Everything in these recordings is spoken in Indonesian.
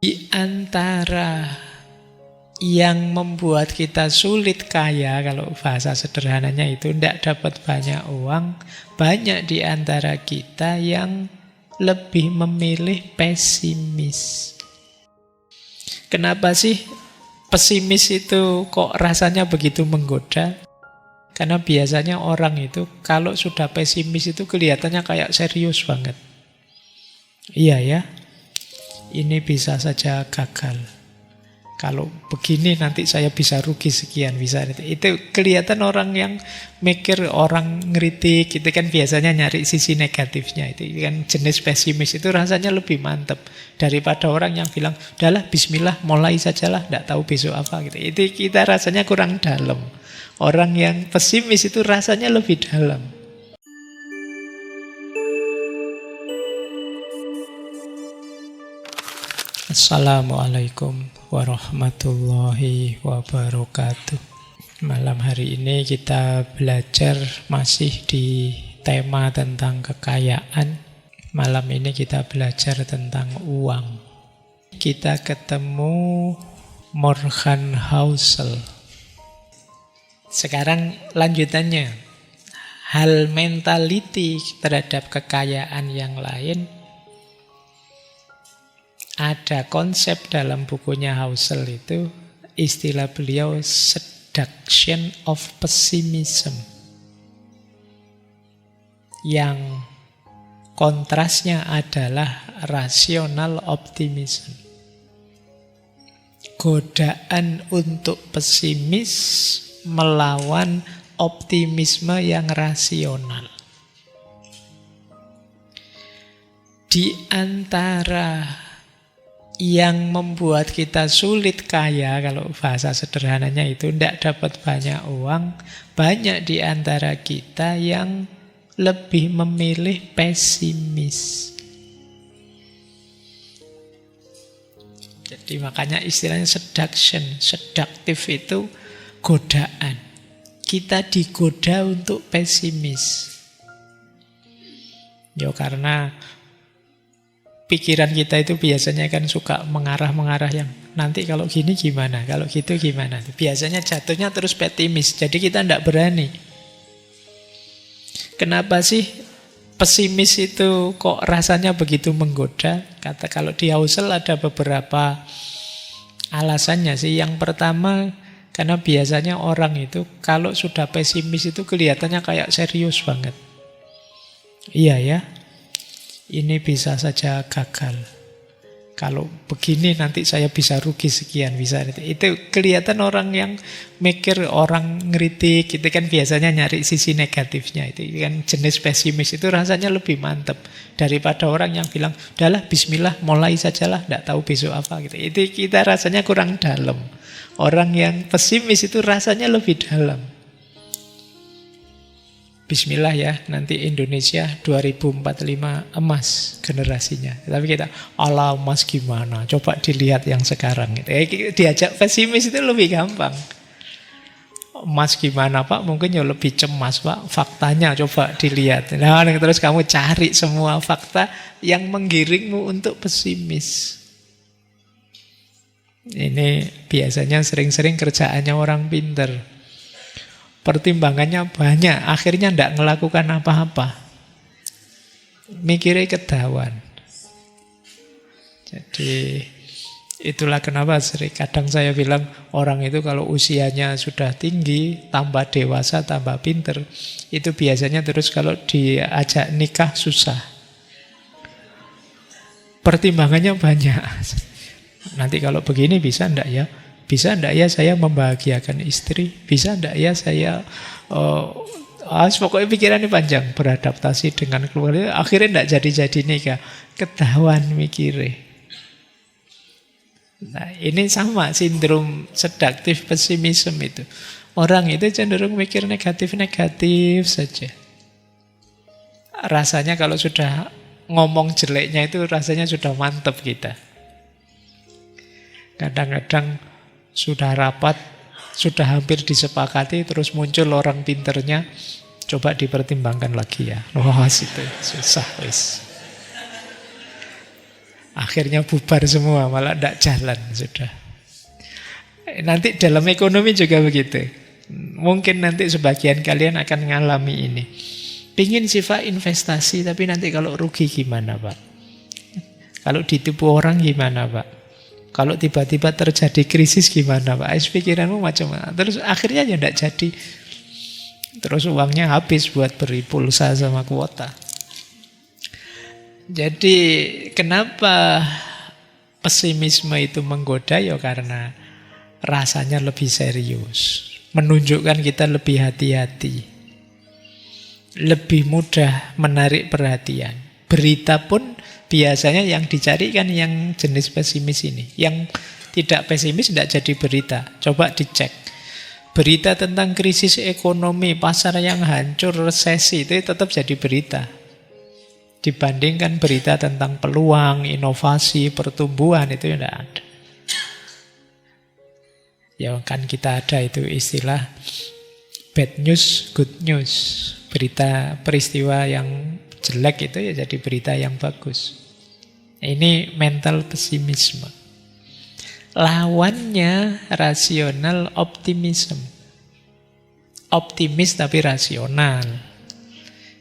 Di antara yang membuat kita sulit kaya, kalau bahasa sederhananya itu tidak dapat banyak uang, banyak di antara kita yang lebih memilih pesimis. Kenapa sih pesimis itu kok rasanya begitu menggoda? Karena biasanya orang itu kalau sudah pesimis itu kelihatannya kayak serius banget. Iya ya, ini bisa saja gagal. Kalau begini nanti saya bisa rugi sekian, bisa. Itu kelihatan orang yang mikir, orang ngeritik, itu kan biasanya nyari sisi negatifnya. Itu kan jenis pesimis itu rasanya lebih mantap daripada orang yang bilang, udahlah bismillah mulai sajalah, tidak tahu besok apa gitu. Itu kita rasanya kurang dalam. Orang yang pesimis itu rasanya lebih dalam. Assalamualaikum warahmatullahi wabarakatuh. Malam hari ini kita belajar masih di tema tentang kekayaan. Malam ini kita belajar tentang uang. Kita ketemu Morgan Housel. Sekarang lanjutannya. Hal mentality terhadap kekayaan yang lain. Ada konsep dalam bukunya Housel itu, istilah beliau seduction of pessimism. Yang kontrasnya adalah rational optimism. Godaan untuk pesimis melawan optimisme yang rasional. Di antara yang membuat kita sulit kaya, kalau bahasa sederhananya itu tidak dapat banyak uang, banyak di antara kita yang lebih memilih pesimis. Jadi makanya istilahnya seduction, seduktif itu godaan. Kita digoda untuk pesimis. Ya karena pikiran kita itu biasanya kan suka mengarah-mengarah yang nanti kalau gini gimana, kalau gitu gimana. Biasanya jatuhnya terus pesimis, jadi kita tidak berani. Kenapa sih pesimis itu kok rasanya begitu menggoda? Kalau di Housel ada beberapa alasannya sih. Yang pertama, karena biasanya orang itu kalau sudah pesimis itu kelihatannya kayak serius banget. Iya ya, ini bisa saja gagal. Kalau begini nanti saya bisa rugi sekian, bisa. Itu kelihatan orang yang mikir, orang ngeritik, itu kan biasanya nyari sisi negatifnya. Itu kan jenis pesimis itu rasanya lebih mantap daripada orang yang bilang, udahlah bismillah mulai sajalah, tidak tahu besok apa gitu. Itu kita rasanya kurang dalam. Orang yang pesimis itu rasanya lebih dalam. Bismillah ya, nanti Indonesia 2045 emas generasinya. Tapi kita, ala emas gimana? Coba dilihat yang sekarang. Diajak pesimis itu lebih gampang. Emas gimana Pak? Mungkin ya lebih cemas Pak. Faktanya coba dilihat. Nah, terus kamu cari semua fakta yang menggiringmu untuk pesimis. Ini biasanya sering-sering kerjaannya orang pinter. Pertimbangannya banyak, akhirnya tidak melakukan apa-apa. Mikirnya ketahuan. Jadi itulah kenapa kadang saya bilang orang itu kalau usianya sudah tinggi, tambah dewasa, tambah pinter, itu biasanya terus kalau diajak nikah susah. Pertimbangannya banyak. Nanti kalau begini bisa enggak ya? Bisa enggak ya saya membahagiakan istri? Bisa enggak ya saya pokoknya pikirannya panjang, beradaptasi dengan keluarga. Akhirnya enggak jadi-jadi nikah. Ketahuan mikirnya. Nah, ini sama sindrom seduktif pesimisme itu. Orang itu cenderung mikir negatif-negatif saja. Rasanya kalau sudah ngomong jeleknya itu rasanya sudah mantap kita. Kadang-kadang sudah rapat, sudah hampir disepakati, terus muncul orang pinternya, coba dipertimbangkan lagi ya. Wah, itu susah wis. Akhirnya bubar semua, malah tidak jalan sudah. Nanti dalam ekonomi juga begitu. Mungkin nanti sebagian kalian akan mengalami ini. Pingin sifat investasi, tapi nanti kalau rugi gimana Pak? Kalau ditipu orang gimana Pak? Kalau tiba-tiba terjadi krisis gimana Pak? Pikiranmu macam-macam. Terus akhirnya ya tidak jadi. Terus uangnya habis buat beri pulsa sama kuota. Jadi kenapa pesimisme itu menggoda? Ya karena rasanya lebih serius. Menunjukkan kita lebih hati-hati. Lebih mudah menarik perhatian. Berita pun biasanya yang dicari kan yang jenis pesimis ini. Yang tidak pesimis tidak jadi berita. Coba dicek. Berita tentang krisis ekonomi, pasar yang hancur, resesi, itu tetap jadi berita. Dibandingkan berita tentang peluang, inovasi, pertumbuhan, itu tidak ada. Ya kan kita ada itu istilah bad news, good news. Berita peristiwa yang jelek itu ya jadi berita yang bagus. Ini mental pesimisme. Lawannya rasional optimism. Optimis tapi rasional.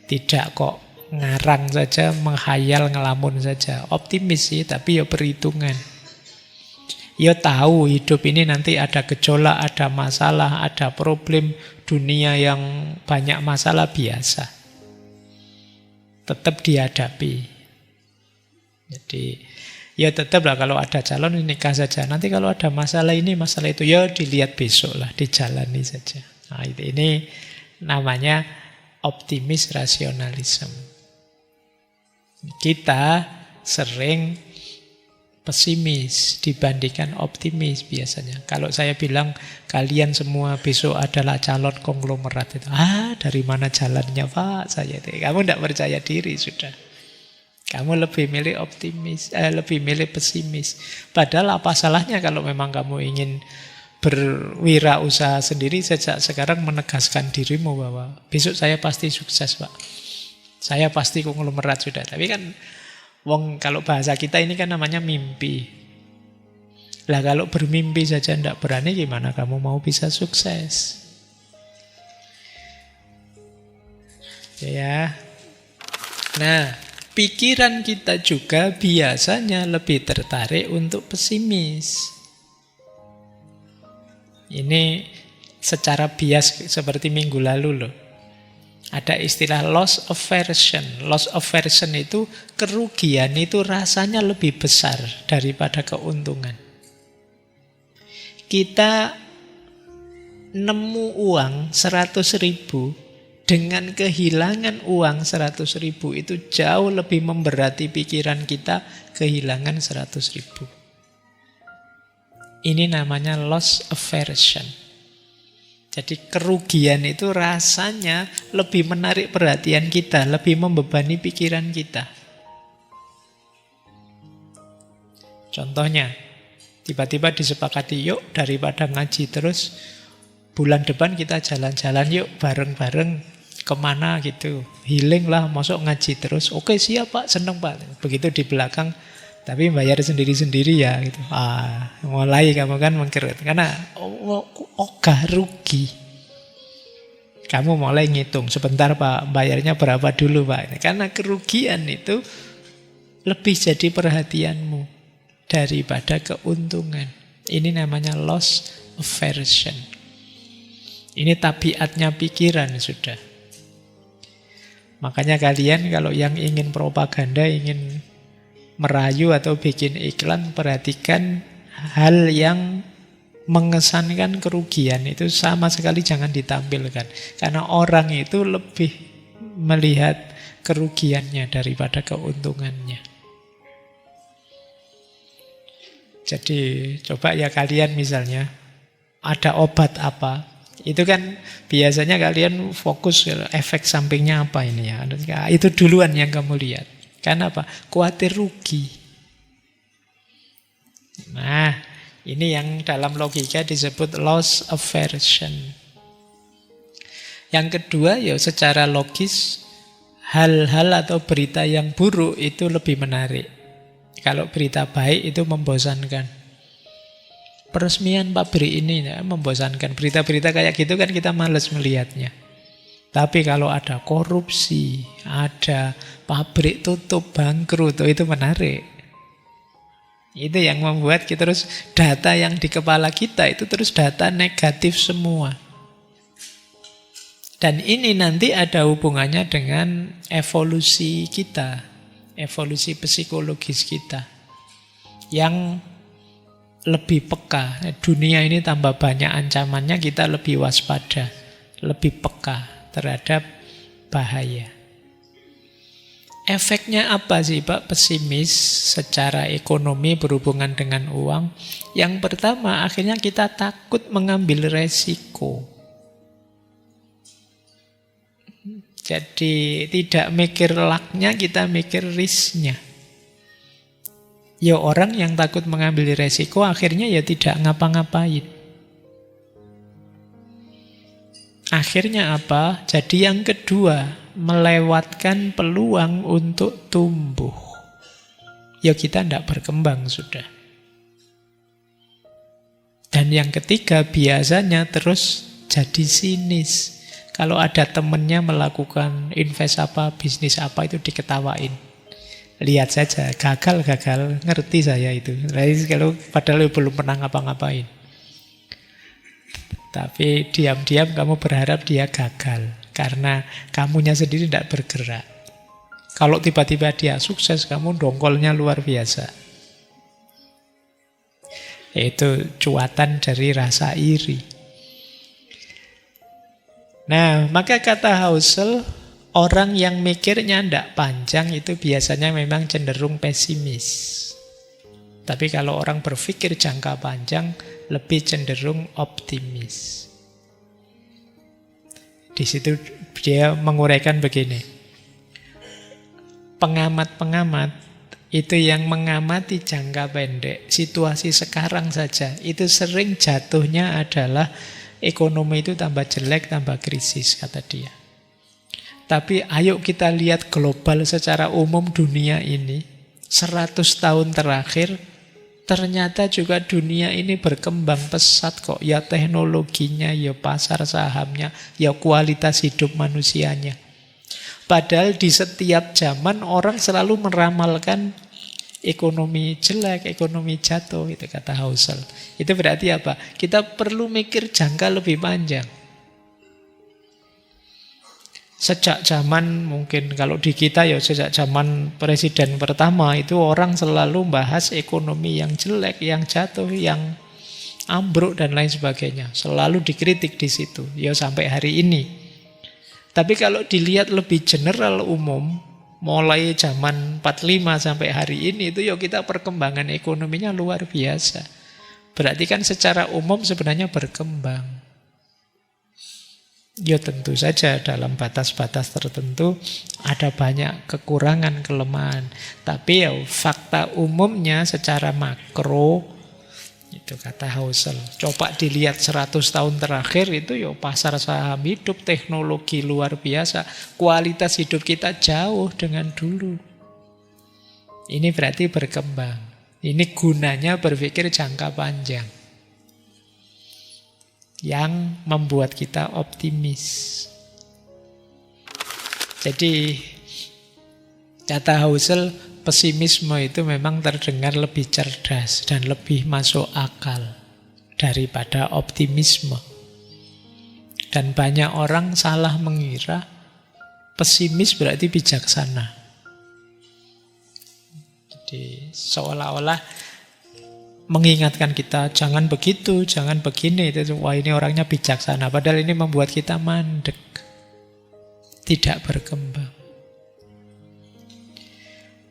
Tidak kok ngarang saja, menghayal, ngelamun saja. Optimis sih, tapi ya perhitungan. Ya tahu hidup ini nanti ada gejolak, ada masalah, ada problem dunia yang banyak masalah biasa. Tetap dihadapi. Jadi ya tetaplah kalau ada calon nikah saja. Nanti kalau ada masalah ini, masalah itu, ya dilihat besok lah, dijalani saja. Nah, ini namanya optimis rasionalisme. Kita sering pesimis dibandingkan optimis biasanya. Kalau saya bilang kalian semua besok adalah calon konglomerat itu, dari mana jalannya Pak? Saya itu, kamu tidak percaya diri sudah. Kamu lebih milih optimis, lebih milih pesimis. Padahal apa salahnya kalau memang kamu ingin berwirausaha sendiri sejak sekarang menegaskan dirimu bahwa besok saya pasti sukses Pak. Saya pasti konglomerat sudah. Tapi kan wong kalau bahasa kita ini kan namanya mimpi. Lah kalau bermimpi saja tidak berani, gimana kamu mau bisa sukses? Ya. Nah, pikiran kita juga biasanya lebih tertarik untuk pesimis. Ini secara bias seperti minggu lalu loh. Ada istilah loss aversion. Loss aversion itu kerugian itu rasanya lebih besar daripada keuntungan. Kita nemu uang 100.000 dengan kehilangan uang 100.000 itu jauh lebih memberati pikiran kita kehilangan 100.000. Ini namanya loss aversion. Jadi kerugian itu rasanya lebih menarik perhatian kita, lebih membebani pikiran kita. Contohnya, tiba-tiba disepakati, yuk daripada ngaji terus, bulan depan kita jalan-jalan yuk bareng-bareng kemana gitu. Healing lah, masuk ngaji terus. Oke siap Pak, seneng Pak. Begitu di belakang, tapi bayar sendiri-sendiri ya gitu. Mulai kamu kan mengkerut. Karena ogah rugi. Kamu mulai ngitung, sebentar Pak, bayarnya berapa dulu Pak. Karena kerugian itu lebih jadi perhatianmu daripada keuntungan. Ini namanya loss aversion. Ini tabiatnya pikiran sudah. Makanya kalian kalau yang ingin propaganda, ingin merayu atau bikin iklan, perhatikan hal yang mengesankan kerugian itu sama sekali jangan ditampilkan. Karena orang itu lebih melihat kerugiannya daripada keuntungannya. Jadi coba ya kalian misalnya ada obat apa, itu kan biasanya kalian fokus efek sampingnya apa ini ya. Itu duluan yang kamu lihat. Karena apa? Khawatir rugi. Nah, ini yang dalam logika disebut loss aversion. Yang kedua, ya secara logis, hal-hal atau berita yang buruk itu lebih menarik. Kalau berita baik itu membosankan. Peresmian pabrik ini ya, membosankan. Berita-berita kayak gitu kan kita malas melihatnya. Tapi kalau ada korupsi, ada pabrik tutup, bangkrut, itu menarik. Itu yang membuat kita terus data yang di kepala kita itu terus data negatif semua. Dan ini nanti ada hubungannya dengan evolusi kita, evolusi psikologis kita. Yang lebih peka, dunia ini tambah banyak ancamannya, kita lebih waspada, lebih peka terhadap bahaya. Efeknya apa sih Pak pesimis secara ekonomi berhubungan dengan uang? Yang pertama, akhirnya kita takut mengambil resiko. Jadi tidak mikir luck-nya, kita mikir risk-nya. Ya orang yang takut mengambil resiko akhirnya ya tidak ngapa-ngapain. Akhirnya apa? Jadi yang kedua, melewatkan peluang untuk tumbuh. Ya kita tidak berkembang sudah. Dan yang ketiga biasanya terus jadi sinis. Kalau ada temennya melakukan invest apa, bisnis apa itu diketawain. Lihat saja, gagal, ngerti saya itu. Kalau padahal belum pernah ngapa-ngapain. Tapi diam-diam kamu berharap dia gagal. Karena kamunya sendiri tidak bergerak. Kalau tiba-tiba dia sukses, kamu dongkolnya luar biasa. Itu cuatan dari rasa iri. Nah, maka kata Housel, orang yang mikirnya tidak panjang itu biasanya memang cenderung pesimis. Tapi kalau orang berpikir jangka panjang, lebih cenderung optimis. Di situ dia menguraikan begini. Pengamat-pengamat itu yang mengamati jangka pendek, situasi sekarang saja, itu sering jatuhnya adalah ekonomi itu tambah jelek, tambah krisis, kata dia. Tapi ayo kita lihat global secara umum dunia ini. 100 tahun terakhir, ternyata juga dunia ini berkembang pesat kok. Ya teknologinya, ya pasar sahamnya, ya kualitas hidup manusianya. Padahal di setiap zaman orang selalu meramalkan ekonomi jelek, ekonomi jatuh, itu kata Housel. Itu berarti apa? Kita perlu mikir jangka lebih panjang. Sejak zaman mungkin kalau di kita ya sejak zaman presiden pertama itu orang selalu bahas ekonomi yang jelek, yang jatuh, yang ambruk dan lain sebagainya. Selalu dikritik di situ. Ya sampai hari ini. Tapi kalau dilihat lebih general umum, mulai zaman 45 sampai hari ini itu ya kita perkembangan ekonominya luar biasa. Berarti kan secara umum sebenarnya berkembang. Ya tentu saja dalam batas-batas tertentu ada banyak kekurangan, kelemahan. Tapi ya fakta umumnya secara makro, itu kata Housel. Coba dilihat 100 tahun terakhir itu ya pasar saham hidup, teknologi luar biasa. Kualitas hidup kita jauh dengan dulu. Ini berarti berkembang. Ini gunanya berpikir jangka panjang. Yang membuat kita optimis. Jadi kata Housel, pesimisme itu memang terdengar lebih cerdas dan lebih masuk akal daripada optimisme. Dan banyak orang salah mengira pesimis berarti bijaksana. Jadi seolah-olah mengingatkan kita jangan begitu, jangan begini. Wah ini orangnya bijaksana. Padahal ini membuat kita mandek, tidak berkembang.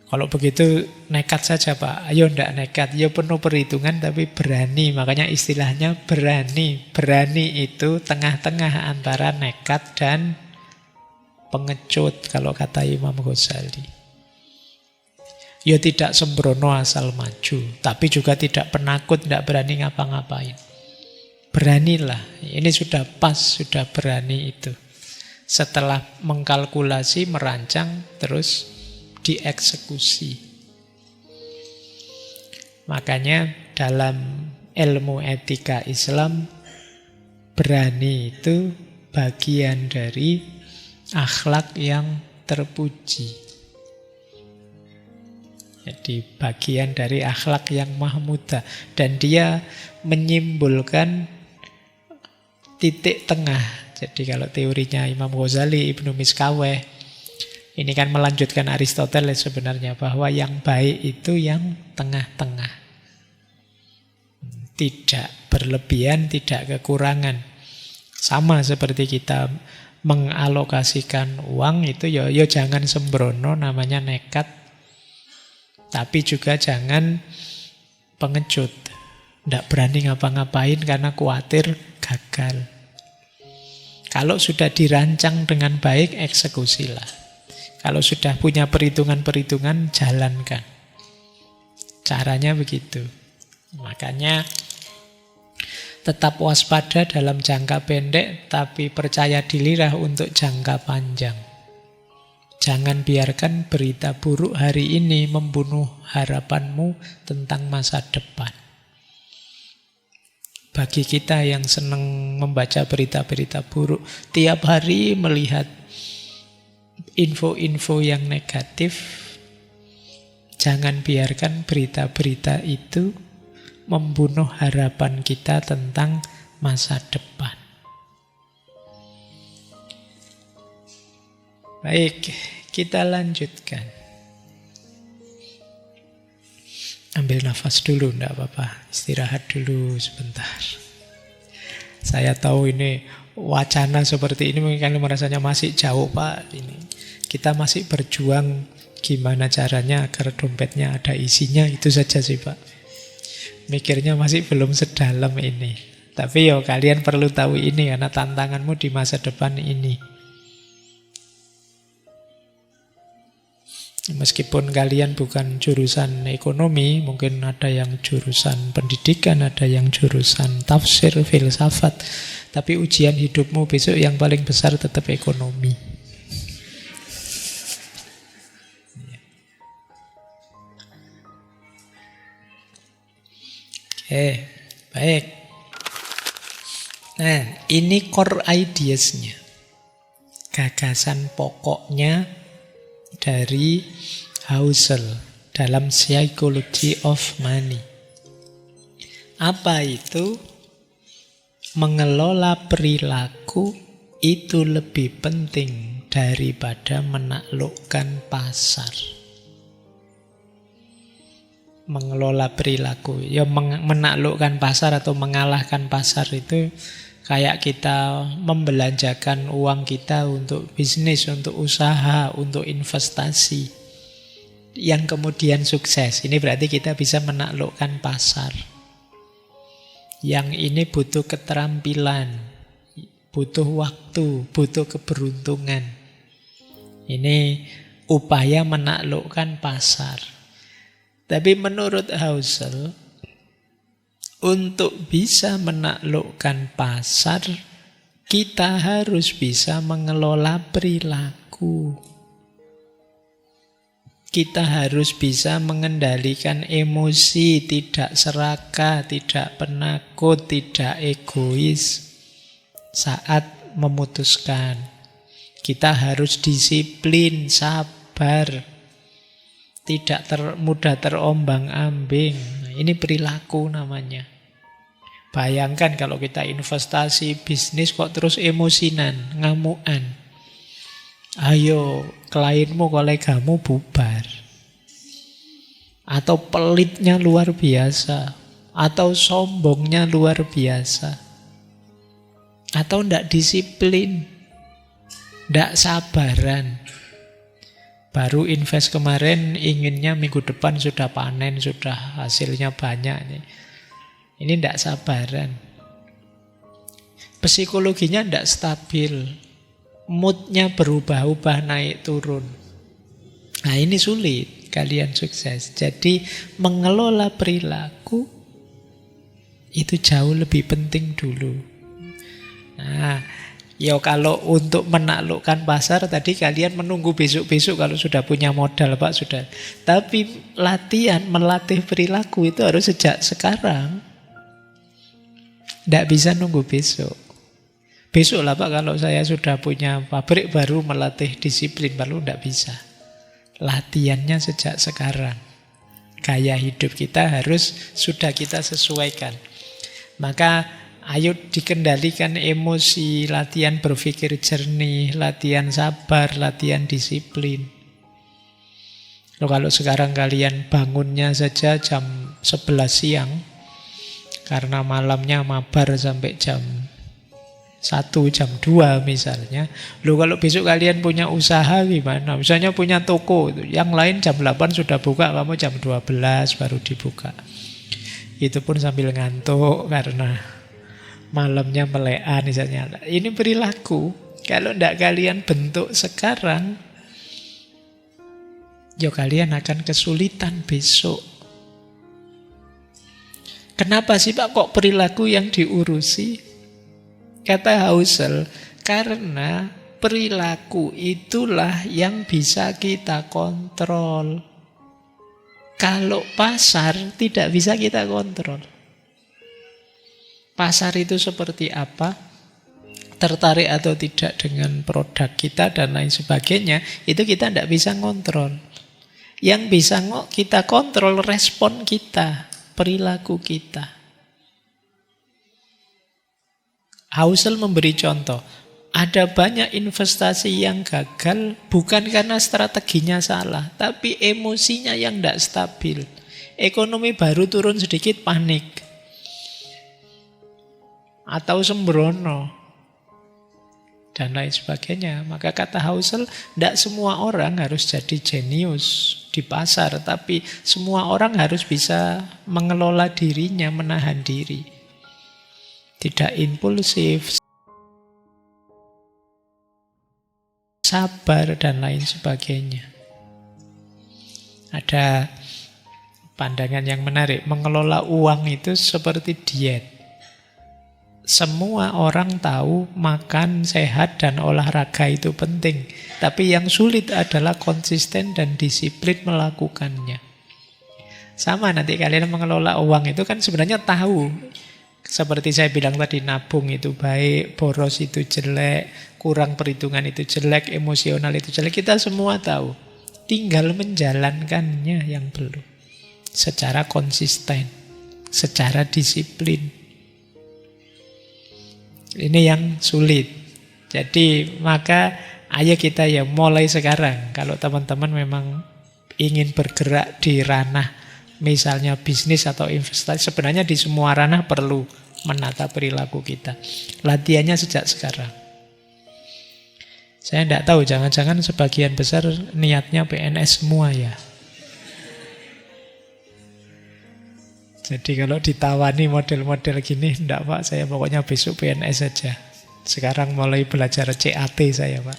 Kalau begitu nekat saja Pak. Ayo ndak nekat. Ya penuh perhitungan tapi berani. Makanya istilahnya berani. Berani itu tengah-tengah antara nekat dan pengecut kalau kata Imam Ghazali. Ya tidak sembrono asal maju. Tapi juga tidak penakut, tidak berani ngapa-ngapain. Beranilah. Ini sudah pas, sudah berani itu. Setelah mengkalkulasi, merancang, terus dieksekusi. Makanya dalam ilmu etika Islam, berani itu bagian dari akhlak yang terpuji. Jadi bagian dari akhlak yang mahmudah. Dan dia menyimbolkan titik tengah. Jadi kalau teorinya Imam Ghazali, Ibnu Miskaweh, ini kan melanjutkan Aristoteles sebenarnya, bahwa yang baik itu yang tengah-tengah. Tidak berlebihan, tidak kekurangan. Sama seperti kita mengalokasikan uang itu, ya jangan sembrono, namanya nekat. Tapi juga jangan pengecut. Tidak berani ngapa-ngapain karena khawatir gagal. Kalau sudah dirancang dengan baik, eksekusilah. Kalau sudah punya perhitungan-perhitungan, jalankan. Caranya begitu. Makanya tetap waspada dalam jangka pendek, tapi percaya dirilah untuk jangka panjang. Jangan biarkan berita buruk hari ini membunuh harapanmu tentang masa depan. Bagi kita yang senang membaca berita-berita buruk, tiap hari melihat info-info yang negatif, jangan biarkan berita-berita itu membunuh harapan kita tentang masa depan. Baik, kita lanjutkan. Ambil nafas dulu, enggak apa-apa. Istirahat dulu sebentar. Saya tahu ini wacana seperti ini mungkin kalian merasanya masih jauh, Pak. Ini kita masih berjuang gimana caranya agar dompetnya ada isinya, itu saja sih, Pak. Mikirnya masih belum sedalam ini. Tapi yo kalian perlu tahu ini karena tantanganmu di masa depan ini. Meskipun kalian bukan jurusan ekonomi, mungkin ada yang jurusan pendidikan, ada yang jurusan tafsir, filsafat. Tapi ujian hidupmu besok yang paling besar tetap ekonomi. Oke, baik. Nah, ini core ideas-nya. Gagasan pokoknya dari Husserl dalam Psychology of Money. Apa itu? Mengelola perilaku itu lebih penting daripada menaklukkan pasar. Mengelola perilaku, ya menaklukkan pasar atau mengalahkan pasar itu kayak kita membelanjakan uang kita untuk bisnis, untuk usaha, untuk investasi yang kemudian sukses. Ini berarti kita bisa menaklukkan pasar. Yang ini butuh keterampilan, butuh waktu, butuh keberuntungan. Ini upaya menaklukkan pasar. Tapi menurut Husserl, untuk bisa menaklukkan pasar, kita harus bisa mengelola perilaku. Kita harus bisa mengendalikan emosi, tidak serakah, tidak penakut, tidak egois saat memutuskan. Kita harus disiplin, sabar, tidak mudah terombang-ambing. Nah, ini perilaku namanya. Bayangkan kalau kita investasi bisnis kok terus emosinan, ngamuan. Ayo, klienmu, kolegamu bubar. Atau pelitnya luar biasa. Atau sombongnya luar biasa. Atau tidak disiplin. Tidak sabaran. Baru invest kemarin, inginnya minggu depan sudah panen, sudah hasilnya banyak. Ini tidak sabaran. Psikologinya tidak stabil. Moodnya berubah-ubah, naik turun. Nah, ini sulit kalian sukses. Jadi mengelola perilaku itu jauh lebih penting dulu. Nah, Ya kalau untuk menaklukkan pasar tadi kalian menunggu besok-besok kalau sudah punya modal Pak sudah. Tapi latihan, melatih perilaku itu harus sejak sekarang. Tidak bisa nunggu besok. Besok lah Pak kalau saya sudah punya pabrik baru melatih disiplin, baru tidak bisa. Latihannya sejak sekarang. Gaya hidup kita harus sudah kita sesuaikan. Maka ayo dikendalikan emosi, latihan berpikir jernih, latihan sabar, latihan disiplin. Loh, kalau sekarang kalian bangunnya saja jam 11 siang, karena malamnya mabar sampai jam 1, jam 2 misalnya. Loh kalau besok kalian punya usaha gimana? Misalnya punya toko, yang lain jam 8 sudah buka, kamu jam 12 baru dibuka. Itu pun sambil ngantuk karena malamnya melean misalnya. Ini perilaku. Kalau tidak kalian bentuk sekarang, ya kalian akan kesulitan besok. Kenapa sih Pak kok perilaku yang diurusi? Kata Husserl, karena perilaku itulah yang bisa kita kontrol. Kalau pasar tidak bisa kita kontrol. Pasar itu seperti apa? Tertarik atau tidak dengan produk kita dan lain sebagainya, itu kita tidak bisa kontrol. Yang bisa kita kontrol respon kita, perilaku kita. Husserl memberi contoh, ada banyak investasi yang gagal bukan karena strateginya salah, tapi emosinya yang tidak stabil. Ekonomi baru turun sedikit panik. Atau sembrono. Dan lain sebagainya. Maka kata Husserl, tidak semua orang harus jadi jenius di pasar, tapi semua orang harus bisa mengelola dirinya, menahan diri. Tidak impulsif, sabar, dan lain sebagainya. Ada pandangan yang menarik. Mengelola uang itu seperti diet. Semua orang tahu makan sehat dan olahraga itu penting. Tapi yang sulit adalah konsisten dan disiplin melakukannya. Sama nanti kalian mengelola uang itu kan sebenarnya tahu. Seperti saya bilang tadi, nabung itu baik, boros itu jelek, kurang perhitungan itu jelek, emosional itu jelek. Kita semua tahu. Tinggal menjalankannya yang belum. Secara konsisten, secara disiplin. Ini yang sulit. Jadi maka ayo kita ya mulai sekarang. Kalau teman-teman memang ingin bergerak di ranah misalnya bisnis atau investasi, sebenarnya di semua ranah perlu menata perilaku kita. Latihannya sejak sekarang. Saya tidak tahu, jangan-jangan sebagian besar niatnya PNS semua ya. Jadi kalau ditawani model-model gini, enggak Pak, saya pokoknya besok PNS saja. Sekarang mulai belajar CAT saya Pak.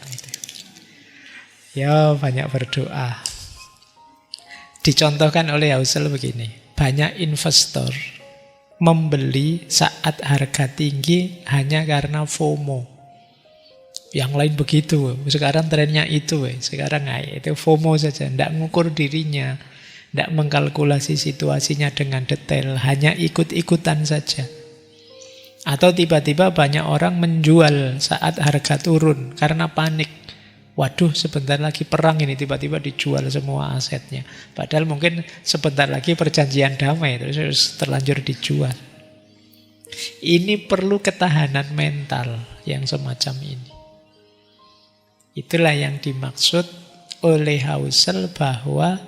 Ya banyak berdoa. Dicontohkan oleh Husserl begini, banyak investor membeli saat harga tinggi hanya karena FOMO. Yang lain begitu, sekarang trennya itu, sekarang itu FOMO saja, tidak mengukur dirinya, tidak mengkalkulasi situasinya dengan detail, hanya ikut-ikutan saja. Atau tiba-tiba banyak orang menjual saat harga turun karena panik. Waduh, sebentar lagi perang ini, tiba-tiba dijual semua asetnya. Padahal mungkin sebentar lagi perjanjian damai, terus terlanjur dijual. Ini perlu ketahanan mental yang semacam ini. Itulah yang dimaksud oleh Husserl bahwa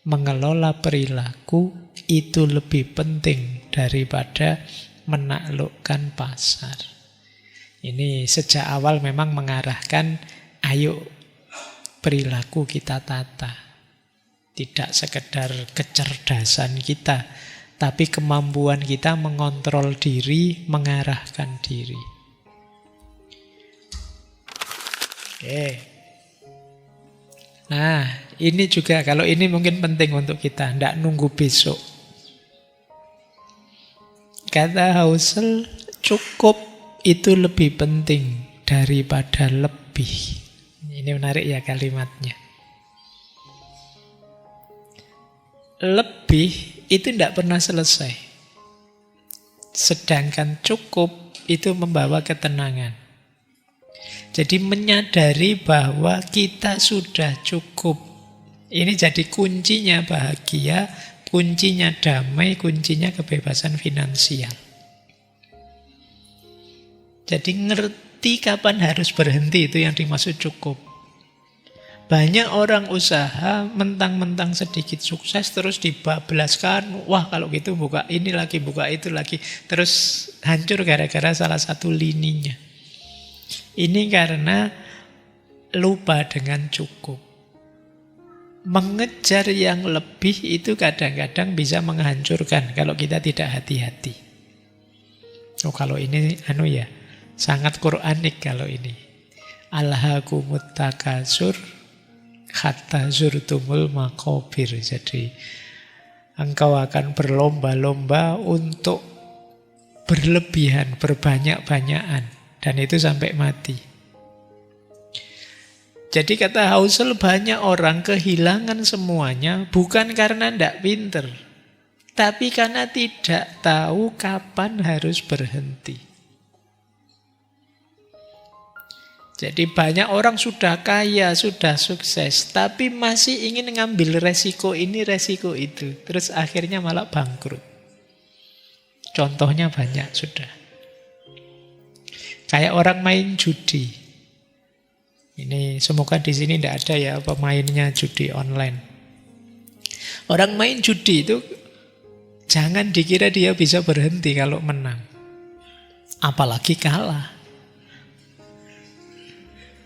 mengelola perilaku itu lebih penting daripada menaklukkan pasar. Ini sejak awal memang mengarahkan ayo perilaku kita tata. Tidak sekedar kecerdasan kita, tapi kemampuan kita mengontrol diri, mengarahkan diri. Oke. Nah, ini juga, kalau ini mungkin penting untuk kita, tidak nunggu besok. Kata Husserl, cukup itu lebih penting daripada lebih. Ini menarik ya kalimatnya. Lebih itu tidak pernah selesai. Sedangkan cukup itu membawa ketenangan. Jadi menyadari bahwa kita sudah cukup. Ini jadi kuncinya bahagia, kuncinya damai, kuncinya kebebasan finansial. Jadi ngerti kapan harus berhenti, itu yang dimaksud cukup. Banyak orang usaha mentang-mentang sedikit sukses terus dibablaskan. Wah kalau gitu buka ini lagi, buka itu lagi. Terus hancur gara-gara salah satu lininya. Ini karena lupa dengan cukup. Mengejar yang lebih itu kadang-kadang bisa menghancurkan kalau kita tidak hati-hati. Oh kalau ini sangat Quranik kalau ini. Alhaakumut takasur hatta zurtumul maqabir. Jadi engkau akan berlomba-lomba untuk berlebihan, berbanyak-banyakan, dan itu sampai mati. Jadi kata Housel, banyak orang kehilangan semuanya bukan karena tidak pinter, tapi karena tidak tahu kapan harus berhenti. Jadi banyak orang sudah kaya, sudah sukses, tapi masih ingin ngambil resiko ini, resiko itu. Terus akhirnya malah bangkrut. Contohnya banyak sudah. Kayak orang main judi. Ini semoga di sini tidak ada ya pemainnya judi online. Orang main judi itu jangan dikira dia bisa berhenti kalau menang. Apalagi kalah.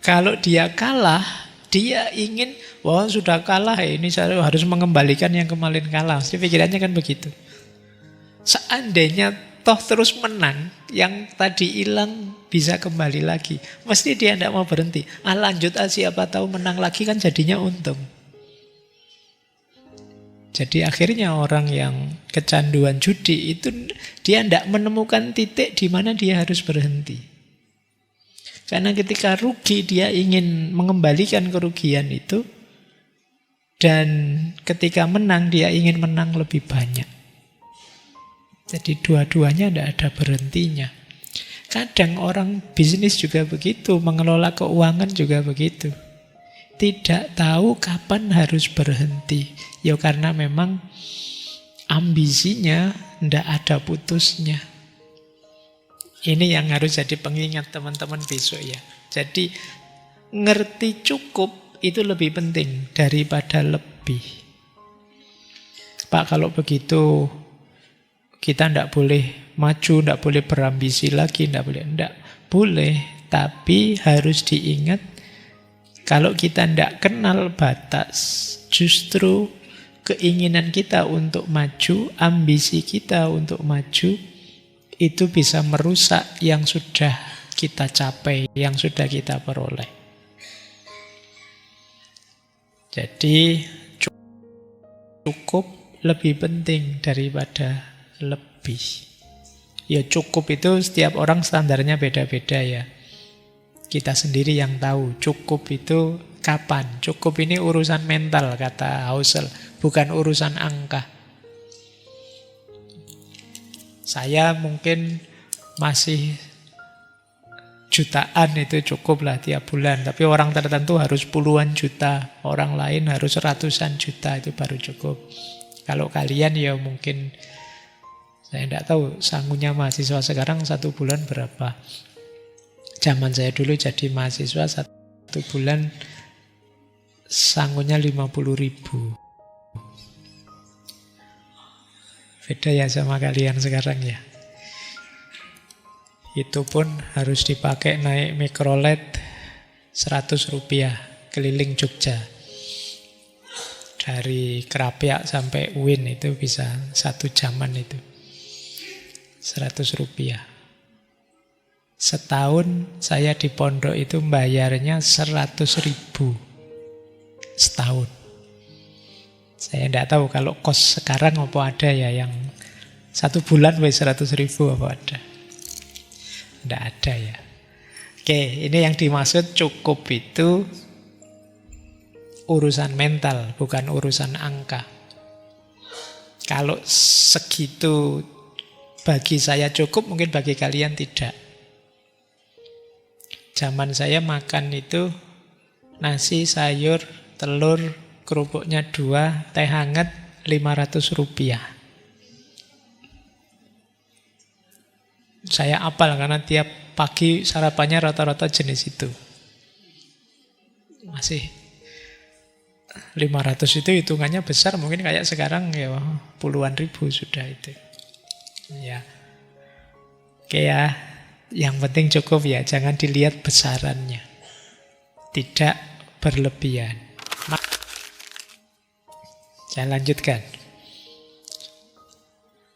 Kalau dia kalah, dia ingin, wah sudah kalah ini saya harus mengembalikan yang kemarin kalah. Jadi pikirannya kan begitu. Seandainya toh terus menang, yang tadi hilang bisa kembali lagi. Mesti dia tidak mau berhenti. Lanjut siapa tahu menang lagi kan jadinya untung. Jadi akhirnya orang yang kecanduan judi itu dia tidak menemukan titik di mana dia harus berhenti. Karena ketika rugi dia ingin mengembalikan kerugian itu, dan ketika menang dia ingin menang lebih banyak. Jadi dua-duanya tidak ada berhentinya. Kadang orang bisnis juga begitu, mengelola keuangan juga begitu. Tidak tahu kapan harus berhenti. Ya karena memang ambisinya tidak ada putusnya. Ini yang harus jadi pengingat teman-teman besok ya. Jadi ngerti cukup itu lebih penting daripada lebih. Pak kalau begitu kita tidak boleh maju, tidak boleh berambisi lagi, tidak boleh. Tidak boleh, tapi harus diingat kalau kita tidak kenal batas, justru keinginan kita untuk maju, ambisi kita untuk maju, itu bisa merusak yang sudah kita capai, yang sudah kita peroleh. Jadi cukup lebih penting daripada lebih. Ya cukup itu setiap orang standarnya beda-beda ya. Kita sendiri yang tahu cukup itu kapan. Cukup ini urusan mental kata Housel, bukan urusan angka. Saya mungkin masih jutaan itu cukup lah tiap bulan. Tapi orang tertentu harus puluhan juta. Orang lain harus ratusan juta, itu baru cukup. Kalau kalian ya mungkin, saya tidak tahu sangunya mahasiswa sekarang satu bulan berapa. Zaman saya dulu jadi mahasiswa satu bulan sangunya 50.000. Beda ya sama kalian sekarang ya. Itu pun harus dipakai naik mikrolet 100 rupiah keliling Jogja. Dari Krapyak sampai UIN itu bisa 1 jaman itu. 100 rupiah. Setahun saya di pondok itu bayarnya 100.000 setahun. Saya tidak tahu kalau kos sekarang apa ada ya yang 1 bulan 100.000 apa ada. Tidak ada ya. Oke, ini yang dimaksud cukup itu urusan mental, bukan urusan angka. Kalau segitu bagi saya cukup, mungkin bagi kalian tidak. Zaman saya makan itu nasi, sayur, telur, kerupuknya 2, teh hangat 500 rupiah. Saya apal karena tiap pagi sarapannya rata-rata jenis itu. Masih 500 itu hitungannya besar, mungkin kayak sekarang ya puluhan ribu sudah itu. Ya. Oke ya, yang penting cukup ya, jangan dilihat besarannya. Tidak berlebihan. Saya lanjutkan.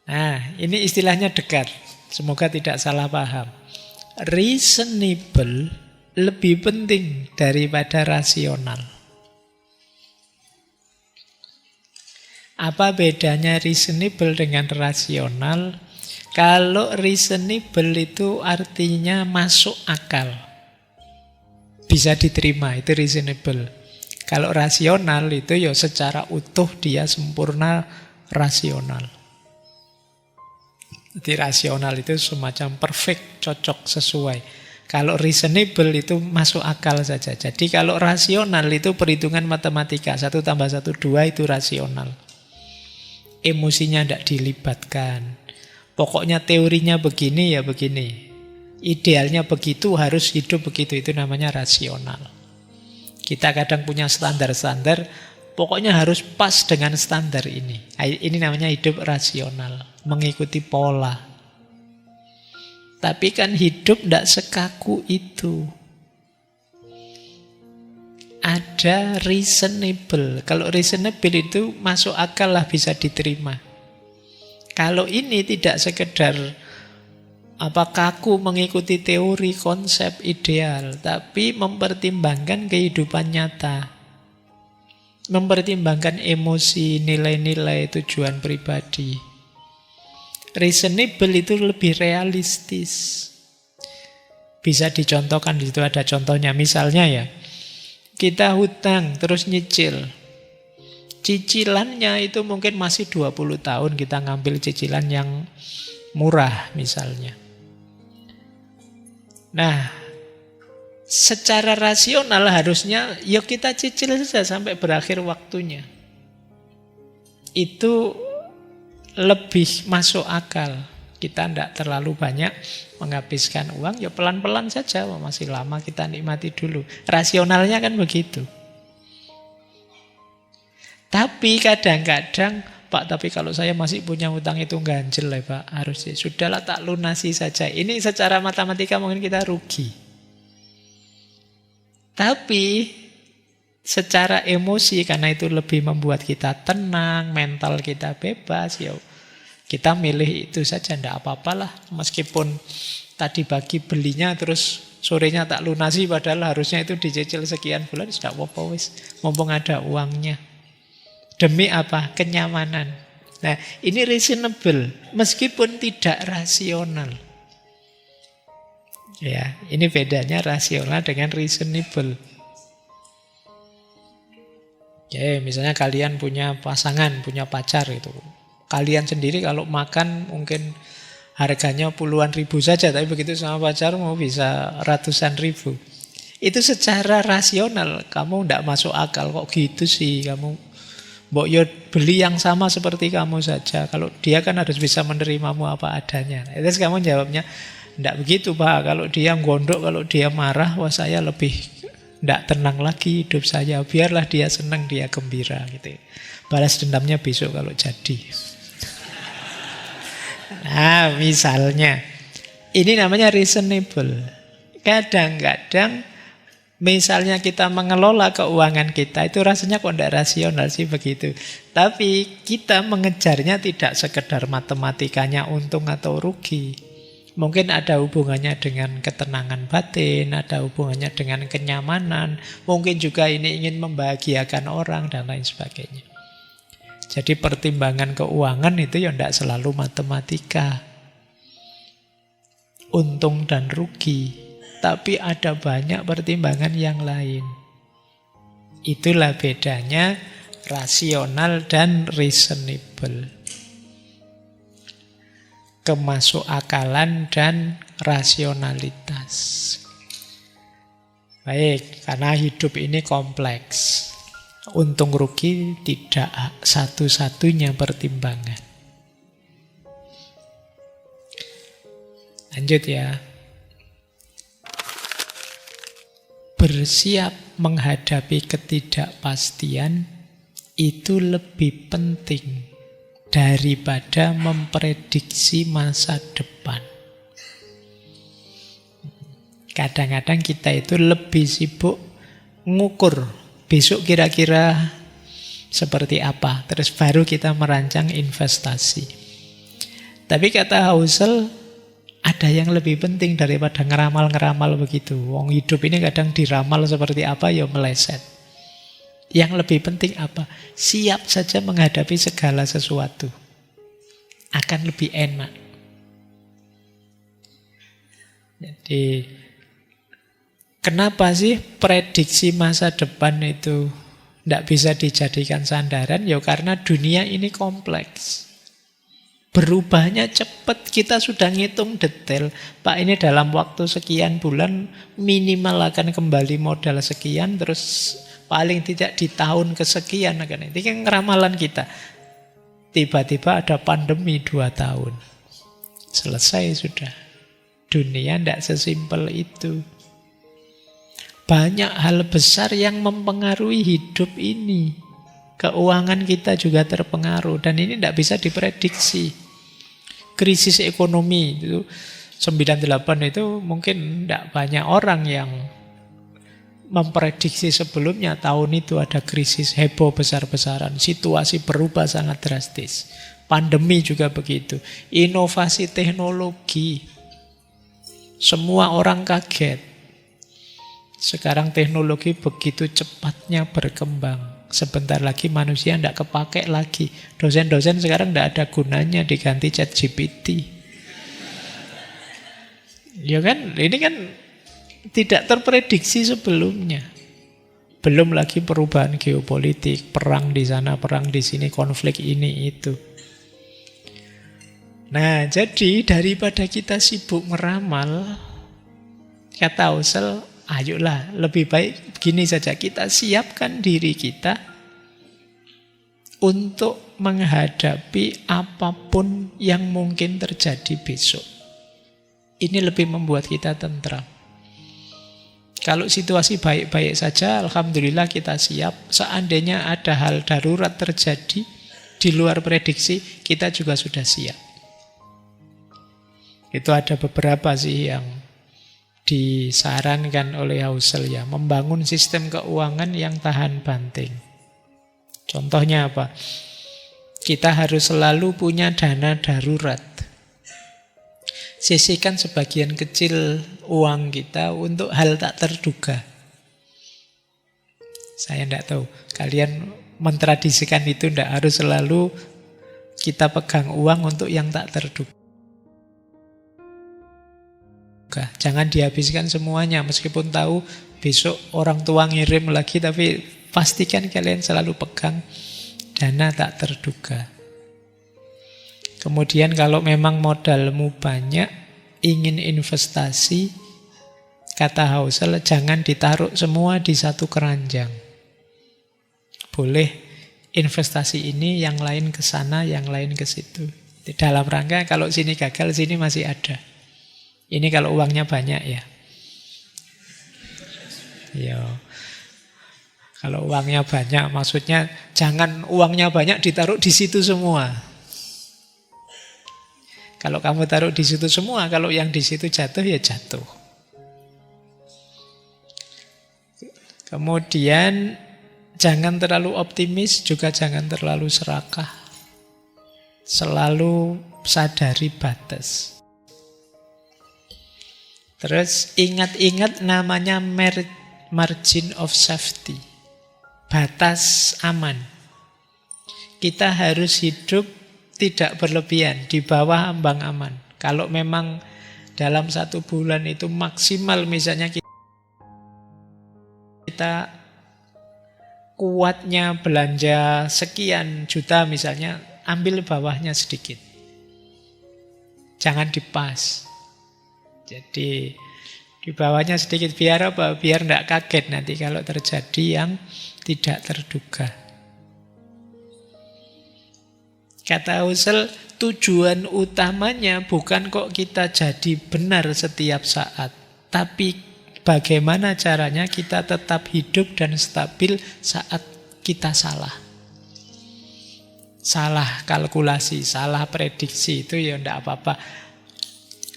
Nah, ini istilahnya dekat. Semoga tidak salah paham. Reasonable lebih penting daripada rasional. Apa bedanya reasonable dengan rasional? Kalau reasonable itu artinya masuk akal. Bisa diterima, itu reasonable. Kalau rasional itu ya secara utuh dia sempurna rasional. Jadi rasional itu semacam perfect, cocok, sesuai. Kalau reasonable itu masuk akal saja. Jadi kalau rasional itu perhitungan matematika. 1 tambah 1, 2 itu rasional. Emosinya tidak dilibatkan. Pokoknya teorinya begini ya begini. Idealnya begitu, harus hidup begitu. Itu namanya rasional. Kita kadang punya standar-standar, pokoknya harus pas dengan standar ini. Ini namanya hidup rasional, mengikuti pola. Tapi kan hidup tidak sekaku itu. Ada reasonable. Kalau reasonable itu masuk akal lah, bisa diterima. Kalau ini tidak sekedar kaku mengikuti teori, konsep, ideal, tapi mempertimbangkan kehidupan nyata. Mempertimbangkan emosi, nilai-nilai, tujuan pribadi. Reasonable itu lebih realistis. Bisa dicontohkan, di situ ada contohnya. Misalnya ya, kita hutang terus nyicil. Cicilannya itu mungkin masih 20 tahun kita ngambil cicilan yang murah misalnya. Nah, secara rasional harusnya ya kita cicil saja sampai berakhir waktunya. Itu lebih masuk akal. Kita tidak terlalu banyak menghabiskan uang, ya pelan-pelan saja, masih lama kita nikmati dulu. Rasionalnya kan begitu. Tapi kadang-kadang, Pak, tapi kalau saya masih punya hutang itu ganjel ya Pak, harusnya sudahlah tak lunasi saja. Ini secara matematika mungkin kita rugi. Tapi secara emosi, karena itu lebih membuat kita tenang, mental kita bebas, ya kita milih itu saja, tidak apa-apalah. Meskipun tadi pagi belinya terus sorenya tak lunasi, padahal harusnya itu dicicil sekian bulan, tidak apa-apa wis, mumpung ada uangnya. Demi apa? Kenyamanan. Nah, ini reasonable, meskipun tidak rasional. Ya, ini bedanya rasional dengan reasonable. Oke, misalnya kalian punya pasangan, punya pacar gitu. Kalian sendiri kalau makan mungkin harganya puluhan ribu saja, tapi begitu sama pacar mau bisa ratusan ribu. Itu secara rasional, kamu tidak masuk akal, kok gitu sih kamu. Mbok yo beli yang sama seperti kamu saja. Kalau dia kan harus bisa menerimamu apa adanya. Terus kamu jawabnya, tidak begitu Pak. Kalau dia gondok, kalau dia marah, wah saya lebih tidak tenang lagi hidup saya. Biarlah dia senang, dia gembira gitu. Balas dendamnya besok kalau jadi. Nah, misalnya ini namanya reasonable. Kadang-kadang misalnya kita mengelola keuangan kita, itu rasanya kok tidak rasional sih begitu. Tapi kita mengejarnya tidak sekedar matematikanya untung atau rugi. Mungkin ada hubungannya dengan ketenangan batin, ada hubungannya dengan kenyamanan. Mungkin juga ini ingin membahagiakan orang dan lain sebagainya. Jadi pertimbangan keuangan itu ya tidak selalu matematika. Untung dan rugi. tapi ada banyak pertimbangan yang lain. Itulah bedanya rasional dan reasonable. Kemasukakalan dan rasionalitas. Baik, karena hidup ini kompleks. Untung rugi tidak satu-satunya pertimbangan. Lanjut ya. Bersiap menghadapi ketidakpastian itu lebih penting daripada memprediksi masa depan. Kadang-kadang kita itu lebih sibuk ngukur besok kira-kira seperti apa, terus baru kita merancang investasi. Tapi kata Housel, ada yang lebih penting daripada ngeramal-ngeramal begitu. Wong hidup ini kadang diramal seperti apa ya meleset. Yang lebih penting apa? Siap saja menghadapi segala sesuatu. Akan lebih enak. Jadi, kenapa sih prediksi masa depan itu tidak bisa dijadikan sandaran? Ya karena dunia ini kompleks. Berubahnya cepat, kita sudah ngitung detail. Pak, ini dalam waktu sekian bulan minimal akan kembali modal sekian, terus paling tidak di tahun kesekian akan. Ini kan ramalan kita. Tiba-tiba ada pandemi 2 tahun. Selesai sudah. Dunia tidak sesimpel itu. Banyak hal besar yang mempengaruhi hidup ini. Keuangan kita juga terpengaruh. Dan ini tidak bisa diprediksi. Krisis ekonomi itu 98 itu mungkin tidak banyak orang yang memprediksi sebelumnya tahun itu ada krisis heboh besar-besaran. Situasi berubah sangat drastis. Pandemi juga begitu. Inovasi teknologi. Semua orang kaget. Sekarang teknologi begitu cepatnya berkembang. Sebentar lagi manusia tidak kepake lagi. Dosen-dosen sekarang tidak ada gunanya, diganti ChatGPT. Ya kan, ini kan tidak terprediksi sebelumnya. Belum lagi perubahan geopolitik, perang di sana, perang di sini, konflik ini itu. Nah, jadi daripada kita sibuk meramal, kata Housel, ayolah, lebih baik begini saja, kita siapkan diri kita untuk menghadapi apapun yang mungkin terjadi besok. Ini lebih membuat kita tentram. Kalau situasi baik-baik saja, alhamdulillah kita siap. Seandainya ada hal darurat terjadi di luar prediksi, kita juga sudah siap. Itu ada beberapa sih yang disarankan oleh Housel ya, membangun sistem keuangan yang tahan banting. Contohnya apa? Kita harus selalu punya dana darurat. Sisihkan sebagian kecil uang kita untuk hal tak terduga. Saya tidak tahu, kalian mentradisikan itu tidak harus selalu kita pegang uang untuk yang tak terduga. Jangan dihabiskan semuanya, meskipun tahu besok orang tua ngirim lagi, tapi pastikan kalian selalu pegang dana tak terduga. Kemudian kalau memang modalmu banyak, ingin investasi, kata Housel, jangan ditaruh semua di satu keranjang. Boleh investasi ini, yang lain ke sana, yang lain ke situ. Dalam rangka kalau sini gagal, sini masih ada. Ini kalau uangnya banyak ya. Ya. Kalau uangnya banyak, maksudnya jangan uangnya banyak ditaruh di situ semua. Kalau kamu taruh di situ semua, kalau yang di situ jatuh ya jatuh. Kemudian jangan terlalu optimis, juga jangan terlalu serakah. Selalu sadari batas. Terus ingat-ingat namanya margin of safety. Batas aman. Kita harus hidup tidak berlebihan, di bawah ambang aman. Kalau memang Dalam 1 bulan itu maksimal misalnya kita kuatnya belanja sekian juta misalnya, ambil bawahnya sedikit. Jangan dipas. Jadi di bawahnya sedikit, biar apa? Biar tidak kaget nanti kalau terjadi yang tidak terduga. Kata Husserl, tujuan utamanya bukan kok kita jadi benar setiap saat, tapi bagaimana caranya kita tetap hidup dan stabil saat kita salah. Salah kalkulasi, salah prediksi itu ya tidak apa-apa.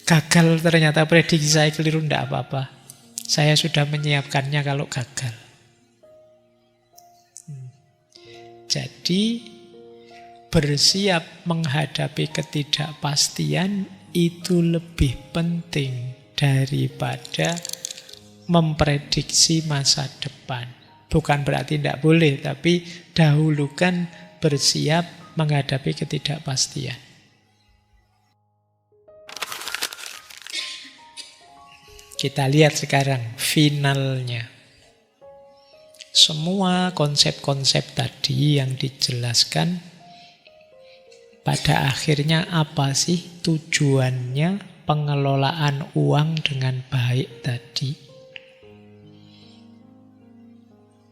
Gagal ternyata prediksi saya keliru, tidak apa-apa. Saya sudah menyiapkannya kalau gagal. Jadi bersiap menghadapi ketidakpastian itu lebih penting daripada memprediksi masa depan. Bukan berarti tidak boleh, tapi dahulukan bersiap menghadapi ketidakpastian. Kita lihat sekarang finalnya. Semua konsep-konsep tadi yang dijelaskan, pada akhirnya apa sih tujuannya pengelolaan uang dengan baik tadi?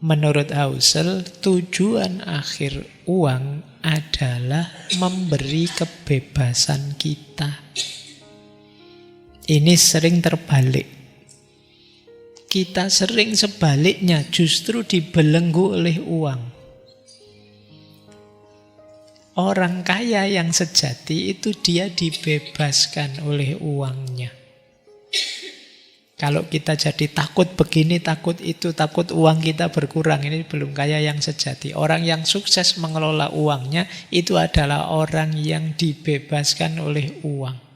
Menurut Husserl, tujuan akhir uang adalah memberi kebebasan kita. Ini sering terbalik. Kita sering sebaliknya justru dibelenggu oleh uang. Orang kaya yang sejati itu dia dibebaskan oleh uangnya. Kalau kita jadi takut begini, takut itu, takut uang kita berkurang, ini belum kaya yang sejati. Orang yang sukses mengelola uangnya itu adalah orang yang dibebaskan oleh uang.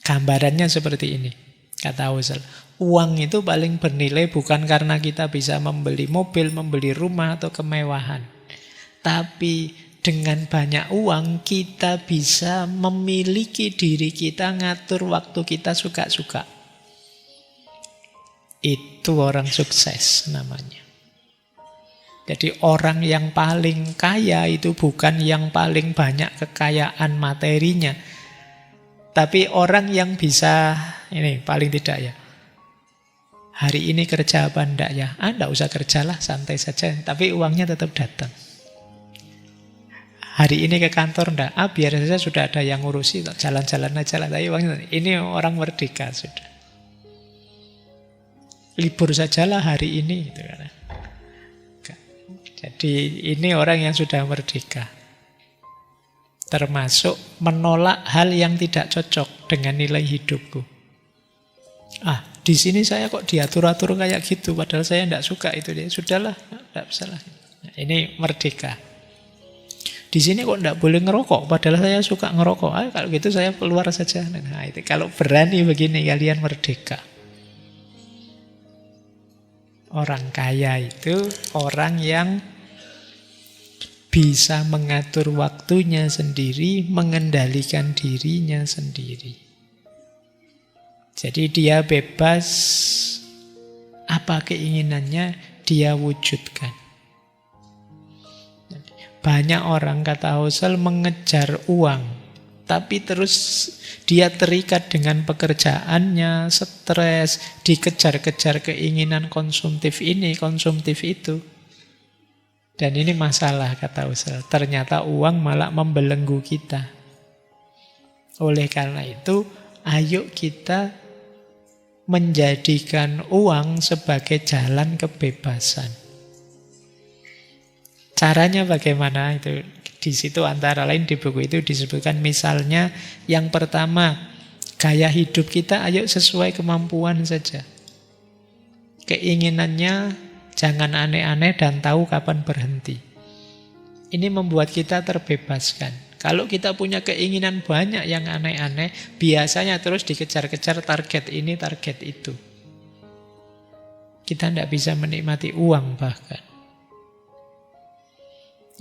Gambarannya seperti ini, kata Husserl. Uang itu paling bernilai bukan karena kita bisa membeli mobil, membeli rumah atau kemewahan. Tapi dengan banyak uang kita bisa memiliki diri kita, ngatur waktu kita suka-suka. Itu orang sukses namanya. Jadi orang yang paling kaya itu bukan yang paling banyak kekayaan materinya. Tapi orang yang bisa, ini paling tidak ya, hari ini kerja apa enggak ya? Enggak usah kerjalah, santai saja. Tapi uangnya tetap datang. Hari ini ke kantor enggak? Biar saja sudah ada yang ngurusi, jalan-jalan aja lah. Tapi uangnya, ini orang merdeka sudah. Libur sajalah hari ini. Gitu kan. Jadi ini orang yang sudah merdeka. Termasuk menolak hal yang tidak cocok dengan nilai hidupku. Di sini saya kok diatur-atur kayak gitu, padahal saya tidak suka itu. Sudahlah, tidak salah. Nah, ini merdeka. Di sini kok tidak boleh ngerokok, padahal saya suka ngerokok. Kalau gitu saya keluar saja. Nah, itu kalau berani begini kalian merdeka. Orang kaya itu orang yang bisa mengatur waktunya sendiri, mengendalikan dirinya sendiri. Jadi dia bebas, apa keinginannya dia wujudkan. Banyak orang, kata Husserl, mengejar uang, tapi terus dia terikat dengan pekerjaannya, stres, dikejar-kejar keinginan konsumtif ini, konsumtif itu. Dan ini masalah, kata Husserl. Ternyata uang malah membelenggu kita. Oleh karena itu, ayo kita menjadikan uang sebagai jalan kebebasan. Caranya bagaimana? Itu di situ antara lain di buku itu disebutkan, misalnya yang pertama, gaya hidup kita ayo sesuai kemampuan saja. Keinginannya jangan aneh-aneh dan tahu kapan berhenti. Ini membuat kita terbebaskan. Kalau kita punya keinginan banyak yang aneh-aneh, biasanya terus dikejar-kejar target ini, target itu. Kita tidak bisa menikmati uang bahkan.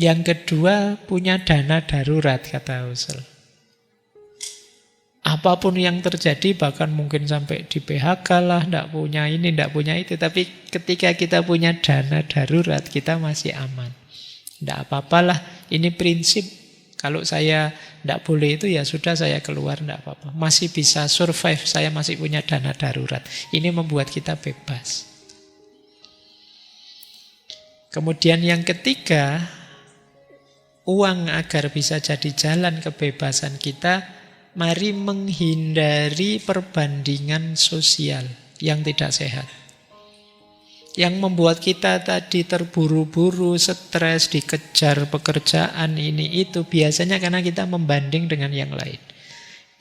Yang kedua, punya dana darurat, kata Husserl. Apapun yang terjadi, bahkan mungkin sampai di PHK lah, tidak punya ini, tidak punya itu. Tapi ketika kita punya dana darurat, kita masih aman. Tidak apa-apalah, ini prinsip. Kalau saya tidak boleh itu, ya sudah saya keluar, tidak apa-apa. Masih bisa survive, saya masih punya dana darurat. Ini membuat kita bebas. Kemudian yang ketiga, uang agar bisa jadi jalan kebebasan kita, mari menghindari perbandingan sosial yang tidak sehat. Yang membuat kita tadi terburu-buru, stres, dikejar pekerjaan ini itu, biasanya karena kita membanding dengan yang lain.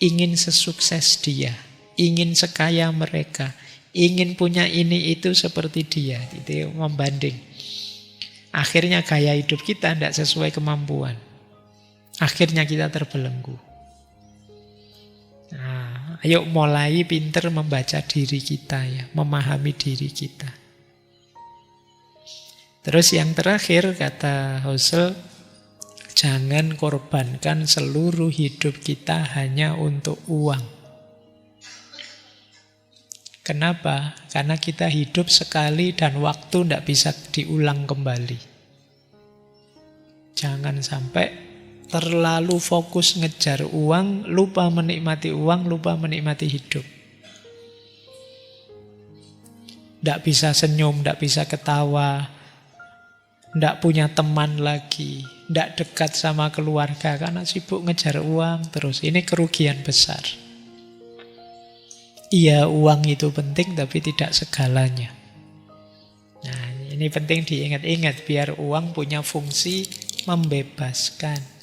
Ingin sesukses dia, ingin sekaya mereka, ingin punya ini itu seperti dia. Itu membanding. Akhirnya gaya hidup kita tidak sesuai kemampuan. Akhirnya kita terbelenggu. Nah, ayo mulai pinter membaca diri kita ya, memahami diri kita. Terus yang terakhir kata Husserl, jangan korbankan seluruh hidup kita hanya untuk uang. Kenapa? Karena kita hidup sekali dan waktu tidak bisa diulang kembali. Jangan sampai terlalu fokus ngejar uang, lupa menikmati uang, lupa menikmati hidup. Tidak bisa senyum, tidak bisa ketawa, tidak punya teman lagi, tidak dekat sama keluarga karena sibuk ngejar uang terus. Ini kerugian besar. Iya, uang itu penting tapi tidak segalanya. Nah, ini penting diingat-ingat biar uang punya fungsi membebaskan.